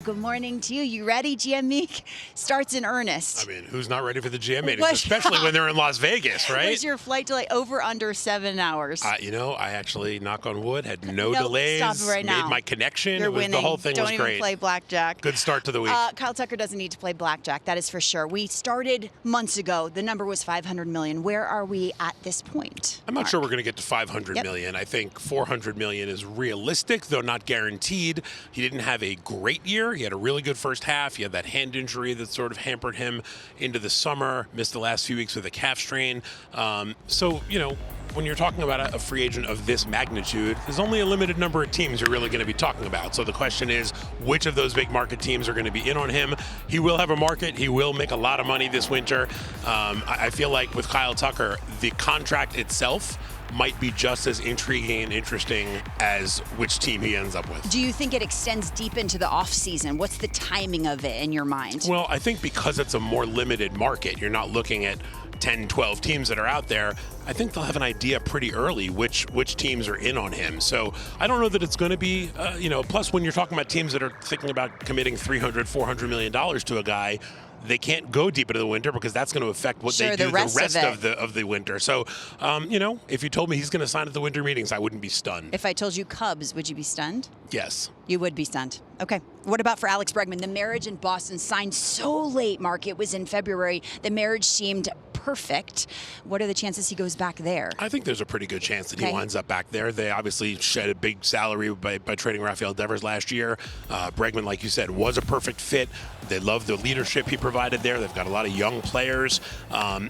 Good morning to you. You ready? GM Meek starts in earnest. I mean, who's not ready for the GM meetings, especially when they're in Las Vegas, right? Was your flight delay over under 7 hours? I actually, knock on wood, had no delays. Stop it right now. Made my connection. You're winning. The whole thing Don't was even great. play blackjack. Good start to the week. Kyle Tucker doesn't need to play blackjack. That is for sure. We started months ago. The number was 500 million. Where are we at this point? I'm not sure we're going to get to 500 million. I think 400 million is realistic, though not guaranteed. He didn't have a great year. He had a really good first half. He had that hand injury that sort of hampered him into the summer, missed the last few weeks with a calf strain. So, when you're talking about a free agent of this magnitude, there's only a limited number of teams you're really going to be talking about. So the question is, which of those big market teams are going to be in on him? He will have a market. He will make a lot of money this winter. I feel like with Kyle Tucker, the contract itself might be just as intriguing and interesting as which team he ends up with. Do you think it extends deep into the offseason? What's the timing of it in your mind? Well, I think because it's a more limited market, you're not looking at 10, 12 teams that are out there. I think they'll have an idea pretty early which teams are in on him. So I don't know that it's going to be, plus when you're talking about teams that are thinking about committing $300, $400 million to a guy, they can't go deep into the winter because that's going to affect what they do the rest of the winter. So, if you told me he's going to sign at the winter meetings, I wouldn't be stunned. If I told you Cubs, would you be stunned? Yes. You would be stunned. Okay. What about for Alex Bregman? The marriage in Boston signed so late, Mark. It was in February. The marriage seemed perfect. What are the chances he goes back there? I think there's a pretty good chance that he winds up back there. They obviously shed a big salary by trading Rafael Devers last year. Bregman, like you said, was a perfect fit. They love the leadership he provided there. They've got a lot of young players.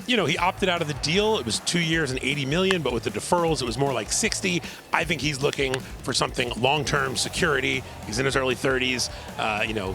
He opted out of the deal. It was 2 years and $80 million, but with the deferrals, it was more like 60. I think he's looking for something long-term security. He's in his early 30s.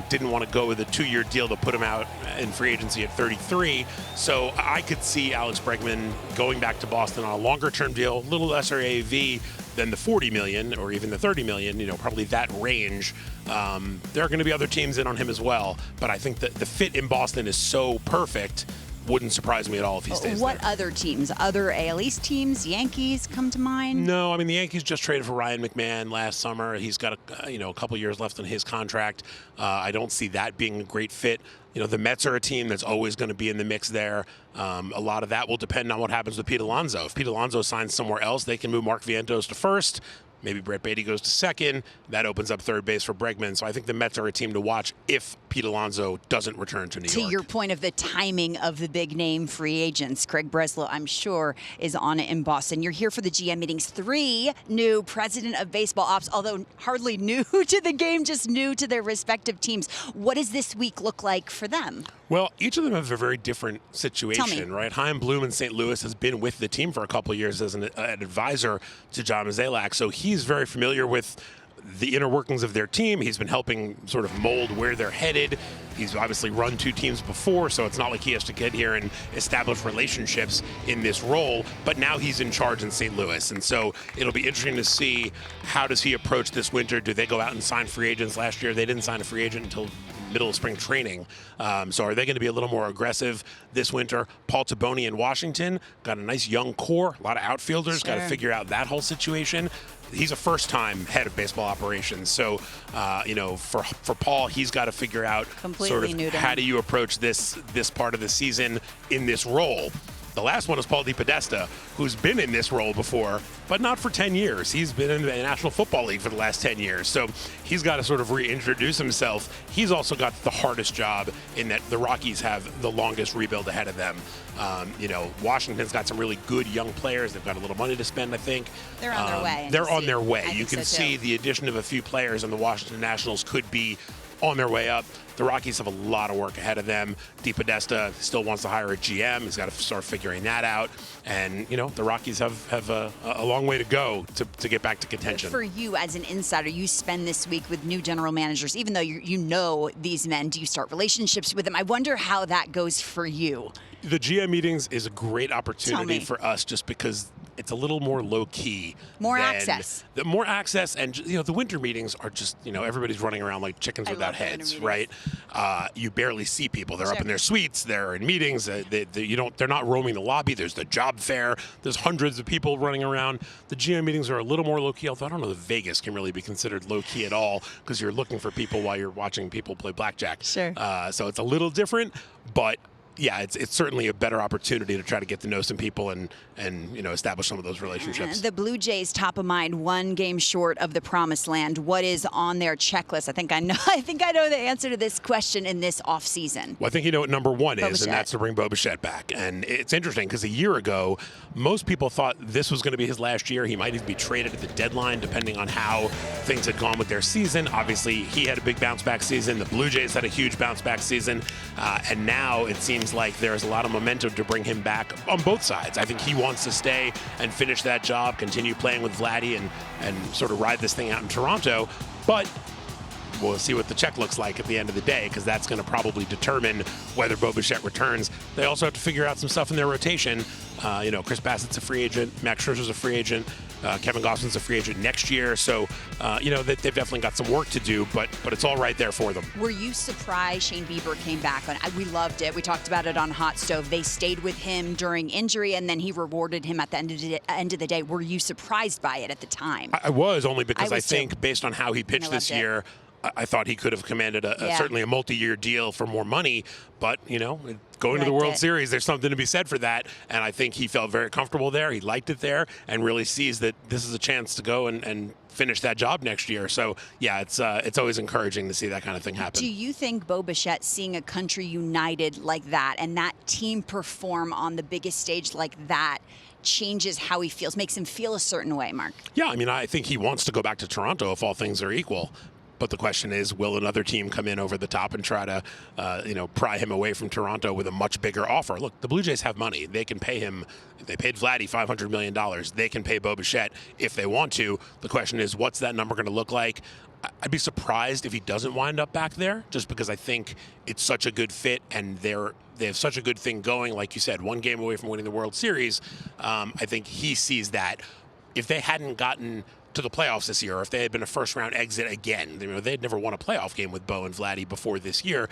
Didn't want to go with a 2-year deal to put him out in free agency at 33. So I could see Alex Bregman going back to Boston on a longer-term deal, a little lesser AAV than the 40 million or even the 30 million, probably that range. There are going to be other teams in on him as well, but I think that the fit in Boston is so perfect. Wouldn't surprise me at all if he stays What there. other teams? Other AL East teams? Yankees come to mind? No, I mean, the Yankees just traded for Ryan McMahon last summer. He's got a couple years left on his contract. I don't see that being a great fit. The Mets are a team that's always going to be in the mix there. A lot of that will depend on what happens with Pete Alonso. If Pete Alonso signs somewhere else, they can move Mark Vientos to first. Maybe Brett Beatty goes to second. That opens up third base for Bregman. So I think the Mets are a team to watch if Pete Alonso doesn't return to New York. To your point of the timing of the big name free agents, Craig Breslow, I'm sure, is on it in Boston. You're here for the GM meetings. 3 new president of baseball ops, although hardly new to the game, just new to their respective teams. What does this week look like for them? Well, each of them have a very different situation, right? Chaim Bloom in St. Louis has been with the team for a couple of years as an advisor to John Mozeliak, so he's very familiar with the inner workings of their team. He's been helping sort of mold where they're headed. He's obviously run 2 teams before, so it's not like he has to get here and establish relationships in this role, but now he's in charge in St. Louis, and so it'll be interesting to see how does he approach this winter. Do they go out and sign free agents? Last year, they didn't sign a free agent until middle of spring training. So are they going to be a little more aggressive this winter? Paul Taboni in Washington got a nice young core, a lot of outfielders, got to figure out that whole situation. He's a first-time head of baseball operations. So, for Paul, he's got to figure out how do you approach this part of the season in this role. The last one is Paul DePodesta, who's been in this role before, but not for 10 years. He's been in the National Football League for the last 10 years. So he's got to sort of reintroduce himself. He's also got the hardest job in that the Rockies have the longest rebuild ahead of them. Washington's got some really good young players. They've got a little money to spend, I think. They're on their way. They're on their way. You can see the addition of a few players on the Washington Nationals could be on their way up. The Rockies have a lot of work ahead of them. DePodesta still wants to hire a GM. He's got to start figuring that out. And, the Rockies have a long way to go to get back to contention. For you as an insider, you spend this week with new general managers. Even though you know these men, do you start relationships with them? I wonder how that goes for you. The GM meetings is a great opportunity for us just because it's a little more low key. More access. More access, and the winter meetings are just everybody's running around like chickens without heads, right? You barely see people. They're up in their suites. They're in meetings. They're not roaming the lobby. There's the job fair. There's hundreds of people running around. The GM meetings are a little more low key. Although I don't know if Vegas can really be considered low key at all, because you're looking for people while you're watching people play blackjack. Sure. So it's a little different, but yeah, it's certainly a better opportunity to try to get to know some people and establish some of those relationships. The Blue Jays top of mind, one game short of the promised land. What is on their checklist? I think I know the answer to this question in this offseason. Well, I think you know what number one is, and that's to bring Bichette back. And it's interesting because a year ago, most people thought this was going to be his last year. He might even be traded at the deadline, depending on how things had gone with their season. Obviously, he had a big bounce back season. The Blue Jays had a huge bounce back season, and now it seems like there's a lot of momentum to bring him back on both sides. I think he wants to stay and finish that job, continue playing with Vladdy and sort of ride this thing out in Toronto. But we'll see what the check looks like at the end of the day, because that's going to probably determine whether Bichette returns. They also have to figure out some stuff in their rotation. Chris Bassett's a free agent. Max Scherzer's a free agent. Kevin Gausman's a free agent next year. So, they've definitely got some work to do, but it's all right there for them. Were you surprised Shane Bieber came back? We loved it. We talked about it on Hot Stove. They stayed with him during injury, and then he rewarded him at the end of the day. Were you surprised by it at the time? I was, only because I think based on how he pitched this year, I thought he could have commanded certainly a multi-year deal for more money. But, going to the World Series, there's something to be said for that. And I think he felt very comfortable there. He liked it there and really sees that this is a chance to go and finish that job next year. So, yeah, it's always encouraging to see that kind of thing happen. Do you think Bichette, seeing a country united like that and that team perform on the biggest stage like that, changes how he feels, makes him feel a certain way, Mark? Yeah, I think he wants to go back to Toronto if all things are equal. But the question is, will another team come in over the top and try to, pry him away from Toronto with a much bigger offer? Look, the Blue Jays have money. They can pay him. They paid Vladdy $500 million. They can pay Bichette if they want to. The question is, what's that number going to look like? I'd be surprised if he doesn't wind up back there, just because I think it's such a good fit and they have such a good thing going. Like you said, one game away from winning the World Series. I think he sees that. If they hadn't gotten to the playoffs this year, or if they had been a first-round exit again, they'd never won a playoff game with Bo and Vladdy before this year,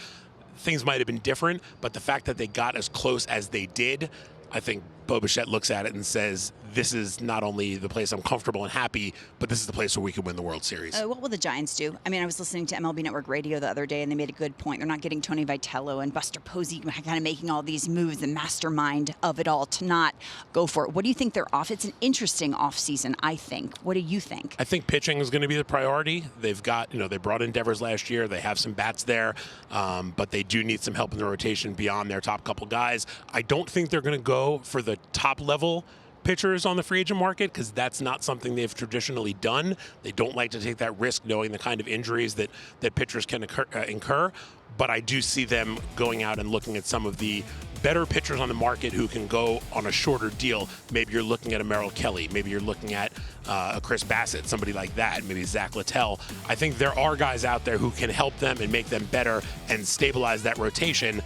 things might have been different. But the fact that they got as close as they did, I think Bichette looks at it and says, this is not only the place I'm comfortable and happy, but this is the place where we can win the World Series. What will the Giants do? I was listening to MLB Network radio the other day, and they made a good point. They're not getting Tony Vitello and Buster Posey kind of making all these moves, the mastermind of it all, to not go for it. What do you think they're off? It's an interesting offseason, I think. What do you think? I think pitching is going to be the priority. They've got, they brought in Devers last year. They have some bats there, but they do need some help in the rotation beyond their top couple guys. I don't think they're going to go for the top level pitchers on the free agent market, because that's not something they've traditionally done. They don't like to take that risk, knowing the kind of injuries that pitchers can incur. But I do see them going out and looking at some of the better pitchers on the market who can go on a shorter deal. Maybe you're looking at a Merrill Kelly. Maybe you're looking at a Chris Bassett, somebody like that. Maybe Zach Littell. I think there are guys out there who can help them and make them better and stabilize that rotation.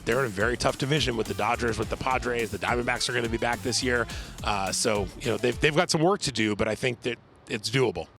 They're in a very tough division with the Dodgers, with the Padres. The Diamondbacks are going to be back this year. So they've got some work to do, but I think that it's doable.